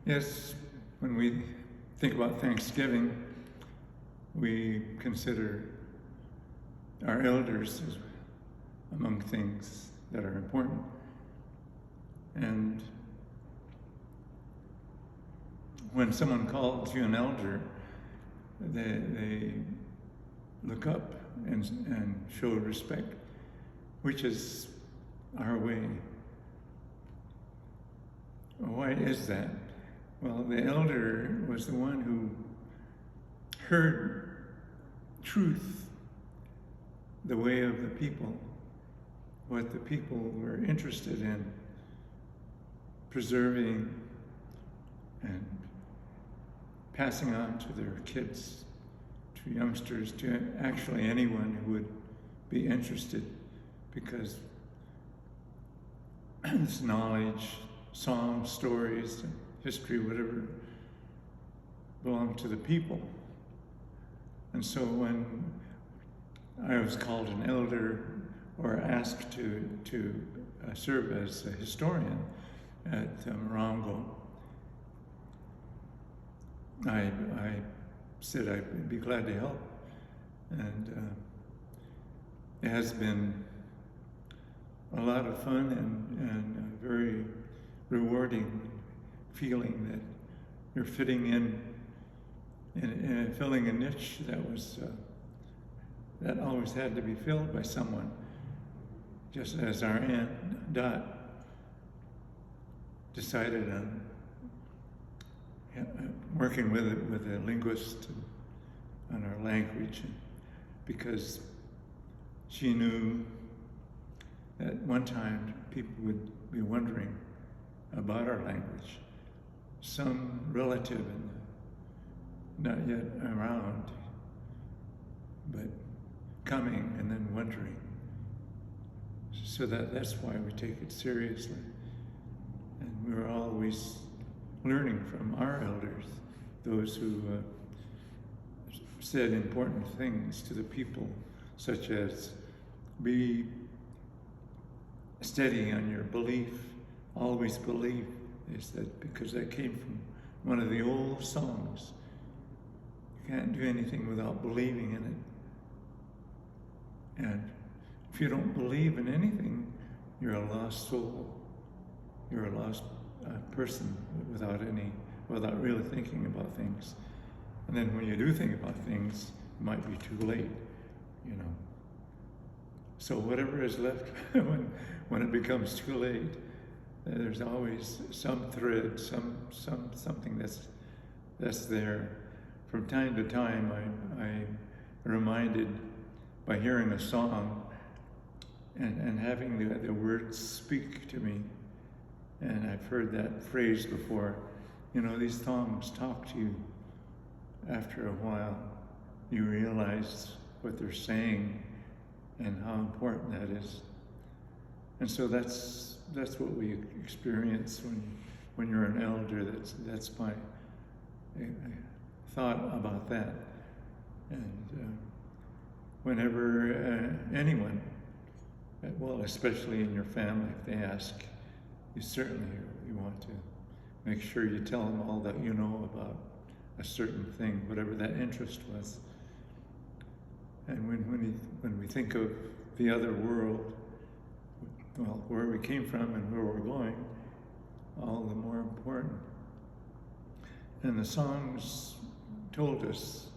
Yes, when we think about Thanksgiving, we consider our elders as among things that are important. And when someone calls you an elder, they look up and show respect, which is our way. Why is that? Well, the elder was the one who heard truth, the way of the people, what the people were interested in preserving and passing on to their kids, to youngsters, to actually anyone who would be interested, because this knowledge, songs, stories, history, whatever, belonged to the people. And so when I was called an elder or asked to serve as a historian at Morongo, I said I'd be glad to help. And it has been a lot of fun and very rewarding feeling that you're fitting in and filling a niche that was that always had to be filled by someone. Just as our Aunt Dot decided on working with a linguist on our language, because she knew that one time people would be wondering about our language. Some relative not yet around, but coming and then wondering. So that's why we take it seriously. And we're always learning from our elders, those who said important things to the people, such as be steady on your belief, always believe. Is that because that came from one of the old songs. You can't do anything without believing in it. And if you don't believe in anything, you're a lost soul. You're a lost person without really thinking about things. And then when you do think about things, it might be too late, you know. So whatever is left when it becomes too late, there's always some thread, something that's there. From time to time, I'm reminded by hearing a song and having the words speak to me. And I've heard that phrase before. You know, these songs talk to you. After a while, you realize what they're saying and how important that is. And so that's what we experience when you're an elder. That's my thought about that. And whenever anyone, well, especially in your family, if they ask, you want to make sure you tell them all that you know about a certain thing, whatever that interest was. And when we think of the other world, well, where we came from and where we're going, all the more important. And the songs told us,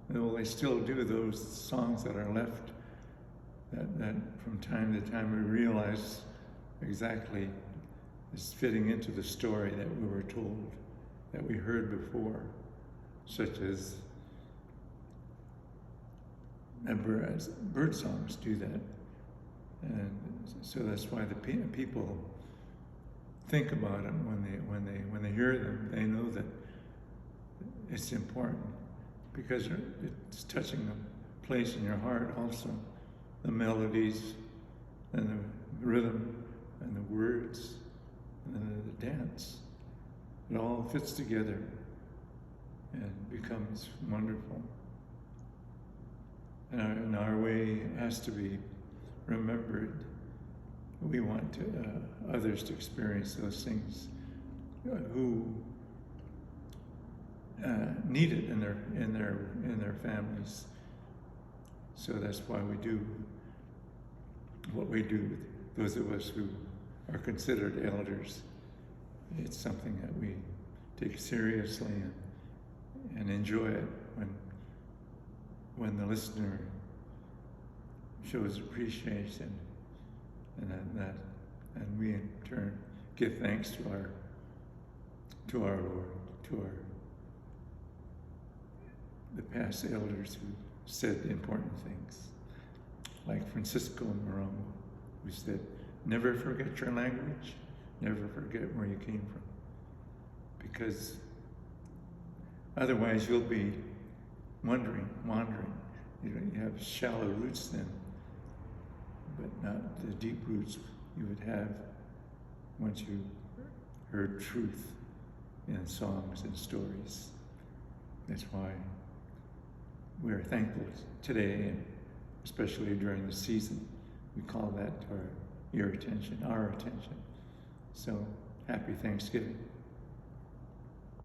well, they still do, those songs that are left, that from time to time we realize exactly is fitting into the story that we were told, that we heard before, such as bird songs do that. And so that's why the people think about them when they hear them. They know that it's important because it's touching a place in your heart also. The melodies and the rhythm and the words and the dance. It all fits together and becomes wonderful. And our way has to be remembered. We want others to experience those things who need it in their families. So that's why we do what we do. Those of us who are considered elders, it's something that we take seriously and enjoy it when the listener shows appreciation, and we in turn give thanks to our Lord, to the past elders who said the important things, like Francisco Morongo, who said, "Never forget your language, never forget where you came from, because otherwise you'll be wandering. You have shallow roots then, but not the deep roots you would have once you heard truth in songs and stories." That's why we are thankful today, and especially during the season, we call that our attention. So happy Thanksgiving.